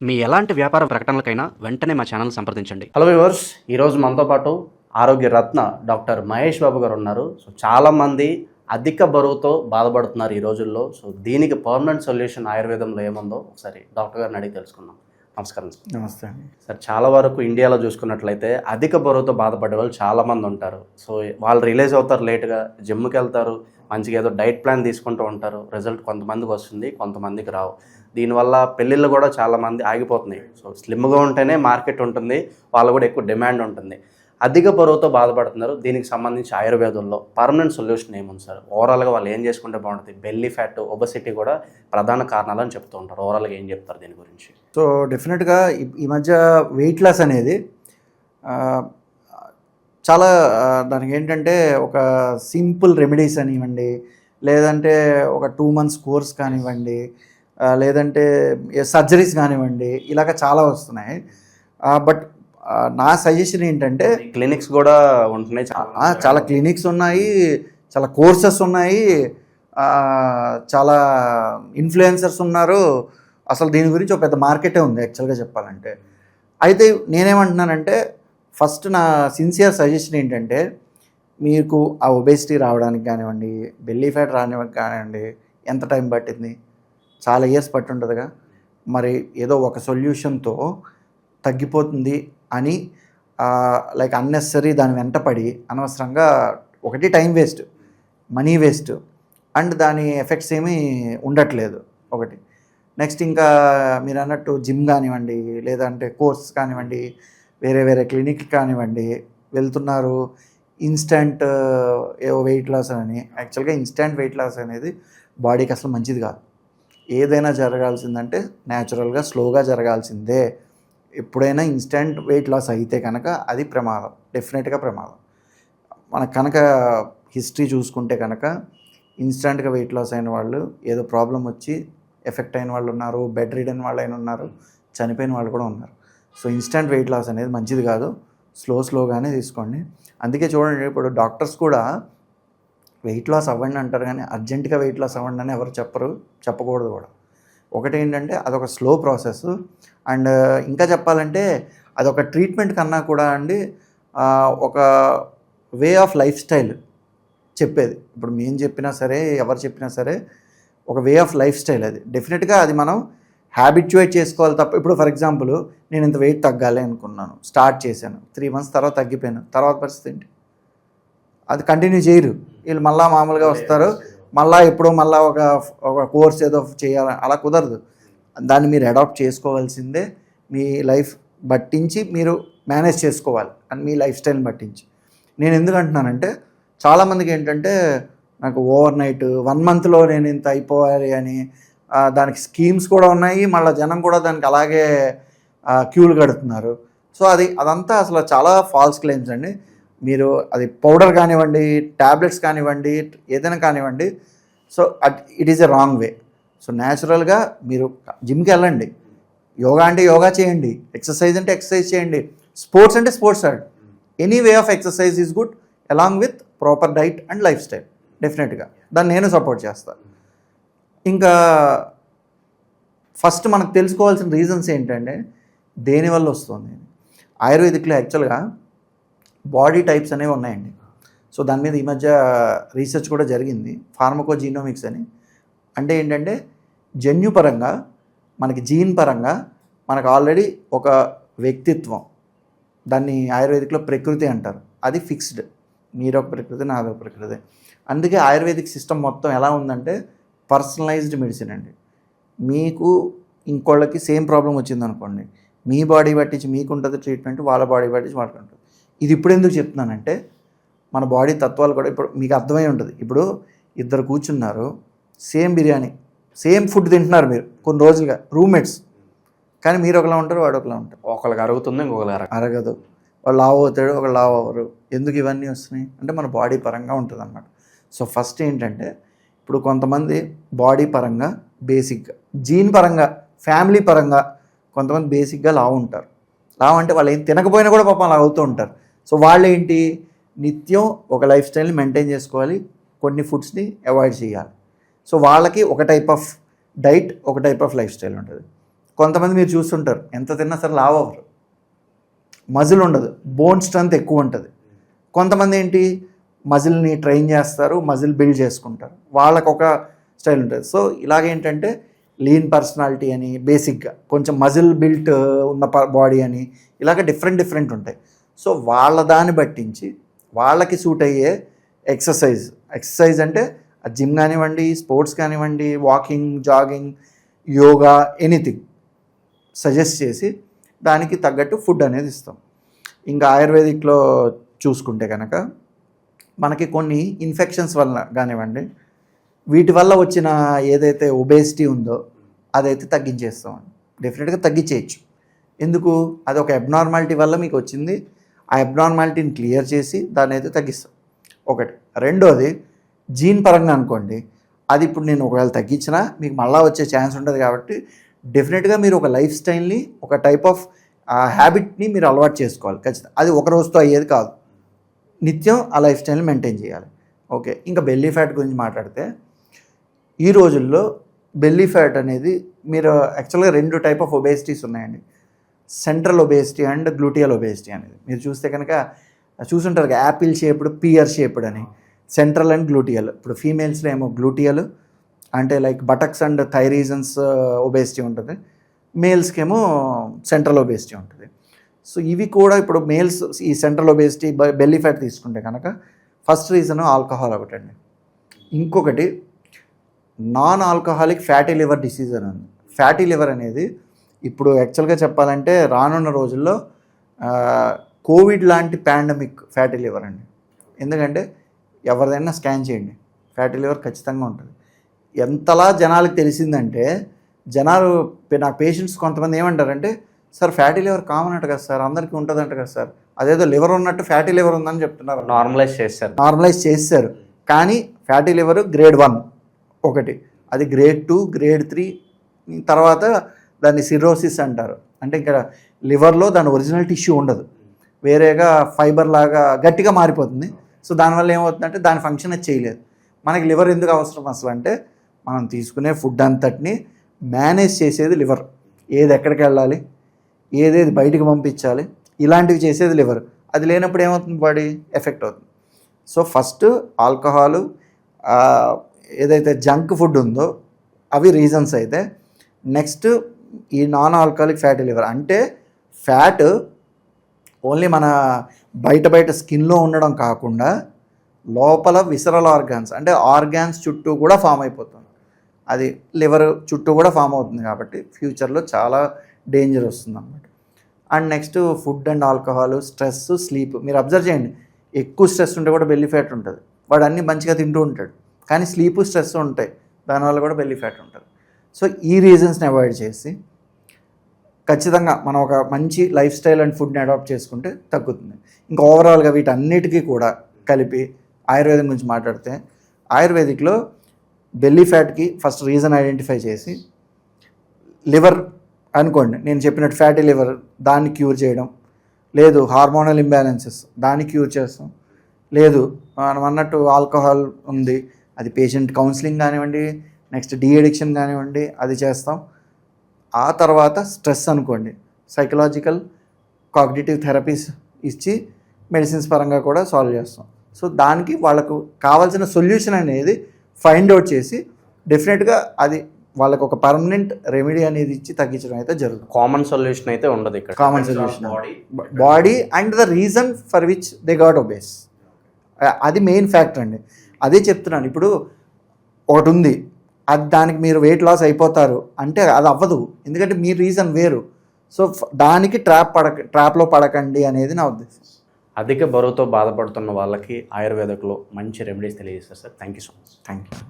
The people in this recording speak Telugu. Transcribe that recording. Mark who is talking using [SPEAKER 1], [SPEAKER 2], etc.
[SPEAKER 1] మీ ఎలాంటి వ్యాపార ప్రకటనలకైనా వెంటనే మా ఛానల్ సంప్రదించండి.
[SPEAKER 2] హలో వ్యూవర్స్, ఈరోజు మనతో పాటు ఆరోగ్య రత్న డాక్టర్ మహేష్ బాబు గారు ఉన్నారు. సో చాలామంది అధిక బరువుతో బాధపడుతున్నారు ఈ రోజుల్లో. సో దీనికి పర్మనెంట్ సొల్యూషన్ ఆయుర్వేదంలో ఏముందో ఒకసారి డాక్టర్ గారిని అడిగి తెలుసుకుందాం. నమస్కారం సార్.
[SPEAKER 3] నమస్తే అండి.
[SPEAKER 2] సార్, చాలా వరకు ఇండియాలో చూసుకున్నట్లయితే అధిక బరువుతో బాధపడే వాళ్ళు చాలామంది ఉంటారు. సో వాళ్ళు రిలీజ్ అవుతారు లేట్గా, జిమ్కి వెళ్తారు, మంచిగా ఏదో డైట్ ప్లాన్ తీసుకుంటూ ఉంటారు. రిజల్ట్ కొంతమందికి వస్తుంది, కొంతమందికి రావు. దీనివల్ల పెళ్ళిళ్ళు కూడా చాలామంది ఆగిపోతున్నాయి. సో స్లిమ్గా ఉంటేనే మార్కెట్ ఉంటుంది, వాళ్ళు కూడా ఎక్కువ డిమాండ్ ఉంటుంది. అధిక బరువుతో బాధపడుతున్నారు. దీనికి సంబంధించి ఆయుర్వేదంలో పర్మనెంట్ సొల్యూషన్ ఏముంది సార్? ఓవరాల్గా వాళ్ళు ఏం చేసుకుంటే బాగుంటుంది? బెల్లీ ఫ్యాట్, ఒబెసిటీ కూడా ప్రధాన కారణాలు అని చెప్తూ ఉంటారు. ఓవరాల్గా ఏం చెప్తారు దీని గురించి?
[SPEAKER 3] సో డెఫినెట్గా ఈ మధ్య వెయిట్ లాస్ అనేది చాలా దానికి ఏంటంటే ఒక సింపుల్ రెమెడీస్ అనివ్వండి, లేదంటే ఒక 2 months కోర్స్ కానివ్వండి, లేదంటే సర్జరీస్ కానివ్వండి, ఇలాగ చాలా వస్తున్నాయి. బట్ నా సజెషన్ ఏంటంటే
[SPEAKER 2] క్లినిక్స్ కూడా ఉంటున్నాయి,
[SPEAKER 3] చాలా క్లినిక్స్ ఉన్నాయి, చాలా కోర్సెస్ ఉన్నాయి, చాలా ఇన్ఫ్లుయెన్సర్స్ ఉన్నారు. అసలు దీని గురించి ఒక పెద్ద మార్కెటే ఉంది యాక్చువల్గా చెప్పాలంటే. అయితే నేనేమంటున్నానంటే, ఫస్ట్ నా సిన్సియర్ సజెషన్ ఏంటంటే, మీకు ఆ ఒబేసిటీ రావడానికి కానివ్వండి, బెల్లీ ఫ్యాట్ రానివ్వడానికి కానివ్వండి, ఎంత టైం పట్టింది? చాలా ఇయర్స్ పట్టి ఉంటుందిగా. మరి ఏదో ఒక సొల్యూషన్తో తగ్గిపోతుంది అని లైక్ అన్నెసరీ దాని వెంటపడి అనవసరంగా ఒకటి time waste, money waste, and దాని ఎఫెక్ట్స్ ఏమీ ఉండట్లేదు ఒకటి. నెక్స్ట్ ఇంకా మీరు అన్నట్టు జిమ్ కానివ్వండి, లేదంటే కోర్స్ కానివ్వండి, వేరే వేరే క్లినిక్ కానివ్వండి వెళ్తున్నారు. ఇన్స్టంట్ వెయిట్ లాస్ అని. యాక్చువల్గా ఇన్స్టంట్ వెయిట్ లాస్ అనేది బాడీకి అసలు మంచిది కాదు. ఏదైనా జరగాల్సిందంటే న్యాచురల్గా స్లోగా జరగాల్సిందే. ఎప్పుడైనా ఇన్స్టంట్ వెయిట్ లాస్ అయితే కనుక అది ప్రమాదం, డెఫినెట్గా ప్రమాదం. మనకు కనుక హిస్టరీ చూసుకుంటే కనుక ఇన్స్టంట్గా వెయిట్ లాస్ అయిన వాళ్ళు, ఏదో ప్రాబ్లం వచ్చి ఎఫెక్ట్ అయిన వాళ్ళు ఉన్నారు, బెడ్ రిడన్ వాళ్ళు అయిన ఉన్నారు, చనిపోయిన వాళ్ళు కూడా ఉన్నారు. సో ఇన్స్టంట్ వెయిట్ లాస్ అనేది మంచిది కాదు, స్లోగానే తీసుకోండి. అందుకే చూడండి, ఇప్పుడు డాక్టర్స్ కూడా వెయిట్ లాస్ అవ్వండి అంటారు, కానీ అర్జెంటుగా వెయిట్ లాస్ అవ్వండి అని ఎవరు చెప్పకూడదు కూడా. ఒకటి ఏంటంటే అదొక స్లో ప్రాసెస్. అండ్ ఇంకా చెప్పాలంటే అదొక ట్రీట్మెంట్ కన్నా కూడా అండి ఒక వే ఆఫ్ లైఫ్ స్టైల్ చెప్పేది. ఇప్పుడు మేము చెప్పినా సరే, ఎవరు చెప్పినా సరే, ఒక వే ఆఫ్ లైఫ్ స్టైల్ అది. డెఫినెట్గా అది మనం హ్యాబిచ్యుయేట్ చేసుకోవాలి తప్ప. ఇప్పుడు ఫర్ ఎగ్జాంపుల్, నేను ఇంత వెయిట్ తగ్గాలి అనుకున్నాను, స్టార్ట్ చేశాను, 3 months తర్వాత తగ్గిపోయాను, తర్వాత పరిస్థితి ఏంటి? అది కంటిన్యూ చేయరు వీళ్ళు, మళ్ళీ మామూలుగా వస్తారు, మళ్ళీ ఎప్పుడో మళ్ళీ ఒక కోర్స్ ఏదో చేయాలి, అలా కుదరదు. దాన్ని మీరు అడాప్ట్ చేసుకోవాల్సిందే. మీ లైఫ్ బట్టించి మీరు మేనేజ్ చేసుకోవాలి, అని మీ లైఫ్ స్టైల్ని బట్టించి. నేను ఎందుకు అంటున్నానంటే, చాలామందికి ఏంటంటే నాకు ఓవర్ నైట్ 1 monthలో నేను ఇంత అయిపోవాలి అని దానికి స్కీమ్స్ కూడా ఉన్నాయి, మళ్ళీ జనం కూడా దానికి అలాగే క్యూలు కడుతున్నారు. సో అదంతా అసలు చాలా ఫాల్స్ క్లెయిమ్స్ అండి. మీరు అది పౌడర్ కానివ్వండి, ట్యాబ్లెట్స్ కానివ్వండి, ఏదైనా కానివ్వండి, so it is a wrong way. So న్యాచురల్గా మీరు జిమ్కి వెళ్ళండి, యోగా అంటే యోగా చేయండి, ఎక్సర్సైజ్ అంటే ఎక్సర్సైజ్ చేయండి, స్పోర్ట్స్ అంటే స్పోర్ట్స్ ఆడండి. Any way of exercise is good along with proper diet and life style. డెఫినెట్గా దాన్ని నేను సపోర్ట్ చేస్తాను. ఇంకా ఫస్ట్ మనకు తెలుసుకోవాల్సిన రీజన్స్ ఏంటంటే దేనివల్ల వస్తుంది. ఆయుర్వేదిక్లో యాక్చువల్గా బాడీ టైప్స్ అనేవి ఉన్నాయండి. సో దాని మీద ఈ మధ్య రీసెర్చ్ కూడా జరిగింది, ఫార్మకోజీనోమిక్స్ అని. అంటే ఏంటంటే జన్యుపరంగా, మనకి జీన్ పరంగా మనకు ఆల్రెడీ ఒక వ్యక్తిత్వం, దాన్ని ఆయుర్వేదిక్లో ప్రకృతి అంటారు, అది ఫిక్స్డ్. మీరొక ప్రకృతి, నాదొక ప్రకృతి. అందుకే ఆయుర్వేదిక్ సిస్టమ్ మొత్తం ఎలా ఉందంటే పర్సనలైజ్డ్ మెడిసిన్ అండి. మీకు ఇంకోళ్ళకి సేమ్ ప్రాబ్లం వచ్చిందనుకోండి, మీ బాడీ పట్టించి మీకు ఉంటుంది ట్రీట్మెంట్, వాళ్ళ బాడీ పట్టించి వాళ్ళకి ఉంటుంది. ఇది ఇప్పుడు ఎందుకు చెప్తున్నానంటే, మన బాడీ తత్వాలు కూడా ఇప్పుడు మీకు అర్థమై ఉంటుంది. ఇప్పుడు ఇద్దరు కూర్చున్నారు, సేమ్ బిర్యానీ, సేమ్ ఫుడ్ తింటున్నారు మీరు కొన్ని రోజులుగా, రూమ్మేట్స్, కానీ మీరు ఒకలా ఉంటారు, వాడు ఒకలా ఉంటారు.
[SPEAKER 2] ఒకళ్ళకి అరుగుతుంది, ఇంకొకరు
[SPEAKER 3] అరగదు. వాళ్ళు లావు అవుతాడు, ఒకళ్ళు లావు అవ్వరు. ఎందుకు ఇవన్నీ వస్తున్నాయి అంటే మన బాడీ పరంగా ఉంటుంది అన్నమాట. సో ఫస్ట్ ఏంటంటే, ఇప్పుడు కొంతమంది బాడీ పరంగా బేసిక్గా, జీన్ పరంగా, ఫ్యామిలీ పరంగా కొంతమంది బేసిక్గా లావు ఉంటారు. లావు అంటే వాళ్ళు ఏం తినకపోయినా కూడా పాపం అలా అవుతూ ఉంటారు. సో వాళ్ళు ఏంటి, నిత్యం ఒక లైఫ్ స్టైల్ని మెయింటైన్ చేసుకోవాలి, కొన్ని ఫుడ్స్ని అవాయిడ్ చేయాలి. సో వాళ్ళకి ఒక టైప్ ఆఫ్ డైట్, ఒక టైప్ ఆఫ్ లైఫ్ స్టైల్ ఉంటుంది. కొంతమంది మీరు చూస్తుంటారు ఎంత తిన్నా సరే లావ్ అవ్వరు, మజిల్ ఉండదు, బోన్ స్ట్రెంత్ ఎక్కువ ఉంటుంది. కొంతమంది ఏంటి మజిల్ని ట్రైన్ చేస్తారు, మజిల్ బిల్డ్ చేసుకుంటారు, వాళ్ళకు ఒక స్టైల్ ఉంటుంది. సో ఇలాగేంటంటే లీన్ పర్సనాలిటీ అని, బేసిక్గా కొంచెం మజిల్ బిల్ట్ ఉన్న బాడీ అని, ఇలాగ డిఫరెంట్ ఉంటాయి. సో వాళ్ళ దాన్ని బట్టించి వాళ్ళకి సూట్ అయ్యే ఎక్సర్సైజ్ అంటే జిమ్ కానివ్వండి, స్పోర్ట్స్ కానివ్వండి, walking, jogging, yoga, anything suggest చేసి దానికి తగ్గట్టు ఫుడ్ అనేది ఇస్తాం. ఇంకా ఆయుర్వేదిక్లో చూసుకుంటే కనుక మనకి కొన్ని ఇన్ఫెక్షన్స్ వల్ల కానివ్వండి, వీటి వల్ల వచ్చిన ఏదైతే ఒబేసిటీ ఉందో అదైతే తగ్గించేస్తాం. డెఫినెట్గా తగ్గించేయచ్చు. ఎందుకు? అది ఒక అబ్నార్మాలిటీ వల్ల మీకు వచ్చింది, ఆ అబ్నార్మాలిటీని క్లియర్ చేసి దాన్ని అయితే తగ్గిస్తాం. ఒకటి. రెండోది జీన్ పరంగా అనుకోండి, అది ఇప్పుడు నేను ఒకవేళ తగ్గించినా మీకు మళ్ళీ వచ్చే ఛాన్స్ ఉంటుంది. కాబట్టి డెఫినెట్గా మీరు ఒక లైఫ్ స్టైల్ని, ఒక టైప్ ఆఫ్ హ్యాబిట్ని మీరు అలవాటు చేసుకోవాలి ఖచ్చితంగా. అది ఒక రోజుతో అయ్యేది కాదు, నిత్యం ఆ లైఫ్ స్టైల్ని మెయింటైన్ చేయాలి. ఓకే. ఇంకా బెల్లీ ఫ్యాట్ గురించి మాట్లాడితే ఈ రోజుల్లో బెల్లీ ఫ్యాట్ అనేది మీరు యాక్చువల్గా 2 టైప్ ఆఫ్ ఒబేసిటీస్ ఉన్నాయండి. Central obesity and gluteal obesity అనేది మీరు చూస్తే కనుక చూసుంటారు, యాపిల్ షేప్డ్, పియర్ షేప్డ్ అని. Central and gluteal. ఇప్పుడు ఫీమేల్స్లో ఏమో గ్లూటియల్ అంటే like buttocks and thigh regions obesity ఉంటుంది, మేల్స్కి ఏమో సెంట్రల్ ఒబేసిటీ ఉంటుంది. సో ఇవి కూడా ఇప్పుడు మేల్స్ ఈ సెంట్రల్ ఒబేసిటీ, బెల్లీ ఫ్యాట్ తీసుకుంటే కనుక ఫస్ట్ రీజన్ ఆల్కహాల్ ఒకటండి. ఇంకొకటి non alcoholic fatty liver disease అని ఉంది. ఫ్యాటీ లివర్ అనేది ఇప్పుడు యాక్చువల్గా చెప్పాలంటే రానున్న రోజుల్లో కోవిడ్ లాంటి పాండమిక్ ఫ్యాటీ లివర్ అండి. ఎందుకంటే ఎవరిదైనా స్కాన్ చేయండి, ఫ్యాటీ లివర్ ఖచ్చితంగా ఉంటుంది. ఎంతలా జనాలకు తెలిసిందంటే జనాలు, నాకు పేషెంట్స్ కొంతమంది ఏమంటారంటే, సార్ ఫ్యాటీ లివర్ కామన్ అంట కదా సార్, అందరికీ ఉంటుంది అంట కదా సార్, అదేదో లివర్ ఉన్నట్టు ఫ్యాటీ లివర్ ఉందని చెప్తున్నారు. నార్మలైజ్ చేశారు. కానీ ఫ్యాటీ లివర్ గ్రేడ్ 1 ఒకటి, అది గ్రేడ్ 2, గ్రేడ్ 3, తర్వాత దాన్ని సిర్రోసిస్ అంటారు. అంటే ఇక్కడ లివర్లో దాని ఒరిజినల్ టిష్యూ ఉండదు, వేరేగా ఫైబర్ లాగా గట్టిగా మారిపోతుంది. సో దానివల్ల ఏమవుతుందంటే దాని ఫంక్షన్ అది చేయలేదు. మనకి లివర్ ఎందుకు అవసరం అసలు అంటే, మనం తీసుకునే ఫుడ్ అంతటిని మేనేజ్ చేసేది లివర్. ఏది ఎక్కడికి వెళ్ళాలి, ఏదేది బయటికి పంపించాలి, ఇలాంటివి చేసేది లివర్. అది లేనప్పుడు ఏమవుతుంది, బాడీ ఎఫెక్ట్ అవుతుంది. సో ఫస్ట్ ఆల్కహాలు, ఏదైతే జంక్ ఫుడ్ ఉందో అవి రీజన్స్ అయితే, నెక్స్ట్ ఈ నాన్ ఆల్కహాలిక్ ఫ్యాటీ లివర్ అంటే ఫ్యాట్ ఓన్లీ మన బయట స్కిన్లో ఉండడం కాకుండా లోపల విసరల్ ఆర్గాన్స్ అంటే ఆర్గాన్స్ చుట్టూ కూడా ఫామ్ అయిపోతుంది. అది లివర్ చుట్టూ కూడా ఫామ్ అవుతుంది. కాబట్టి ఫ్యూచర్లో చాలా డేంజర్ వస్తుంది అన్నమాట. And next food and alcohol, stress, sleep. మీరు అబ్జర్వ్ చేయండి, ఎక్కువ స్ట్రెస్ ఉంటే కూడా బెల్లీ ఫ్యాట్ ఉంటుంది. వాడు అన్నీ మంచిగా తింటూ ఉంటాడు, కానీ స్లీప్, స్ట్రెస్ ఉంటాయి, దానివల్ల కూడా బెల్లీ ఫ్యాట్ ఉంటుంది. సో ఈ రీజన్స్ని అవాయిడ్ చేసి ఖచ్చితంగా మనం ఒక మంచి లైఫ్ స్టైల్ అండ్ ఫుడ్ని అడాప్ట్ చేసుకుంటే తగ్గుతుంది. ఇంకా ఓవరాల్గా వీటన్నిటికీ కూడా కలిపి ఆయుర్వేదం గురించి మాట్లాడితే, ఆయుర్వేదిక్లో బెల్లీ ఫ్యాట్కి ఫస్ట్ రీజన్ ఐడెంటిఫై చేసి, లివర్ అనుకోండి నేను చెప్పినట్టు ఫ్యాటీ లివర్, దాన్ని క్యూర్ చేయడం, లేదు హార్మోనల్ ఇంబ్యాలెన్సెస్ దాన్ని క్యూర్ చేస్తాం, లేదు మనం అన్నట్టు ఆల్కహాల్ ఉంది, అది పేషెంట్ కౌన్సిలింగ్ కానివ్వండి, నెక్స్ట్ డీ అడిక్షన్ కానివ్వండి, అది చేస్తాం. ఆ తర్వాత స్ట్రెస్ అనుకోండి, సైకలాజికల్ కాగ్నిటివ్ థెరపీస్ ఇచ్చి మెడిసిన్స్ పరంగా కూడా సాల్వ్ చేస్తాం. సో దానికి వాళ్ళకు కావాల్సిన సొల్యూషన్ అనేది ఫైండ్ అవుట్ చేసి డెఫినెట్గా అది వాళ్ళకు ఒక పర్మనెంట్ రెమెడీ అనేది ఇచ్చి తగ్గించడం అయితే జరుగుతుంది.
[SPEAKER 2] కామన్ సొల్యూషన్ అయితే ఉండదు ఇక్కడ.
[SPEAKER 3] Common solution body and the reason for which they got obese, అది మెయిన్ ఫ్యాక్టర్ అండి. అదే చెప్తున్నాను. ఇప్పుడు ఒకటి ఉంది, అది దానికి మీరు వెయిట్ లాస్ అయిపోతారు అంటే అది అవ్వదు, ఎందుకంటే మీ రీజన్ వేరు. సో దానికి ట్రాప్లో పడకండి అనేది నా ఉద్దేశం.
[SPEAKER 2] అధిక బరువుతో బాధపడుతున్న వాళ్ళకి ఆయుర్వేదిక్లో మంచి రెమెడీస్ తెలియజేస్తారు sir. Thank you so much.
[SPEAKER 3] Thank you.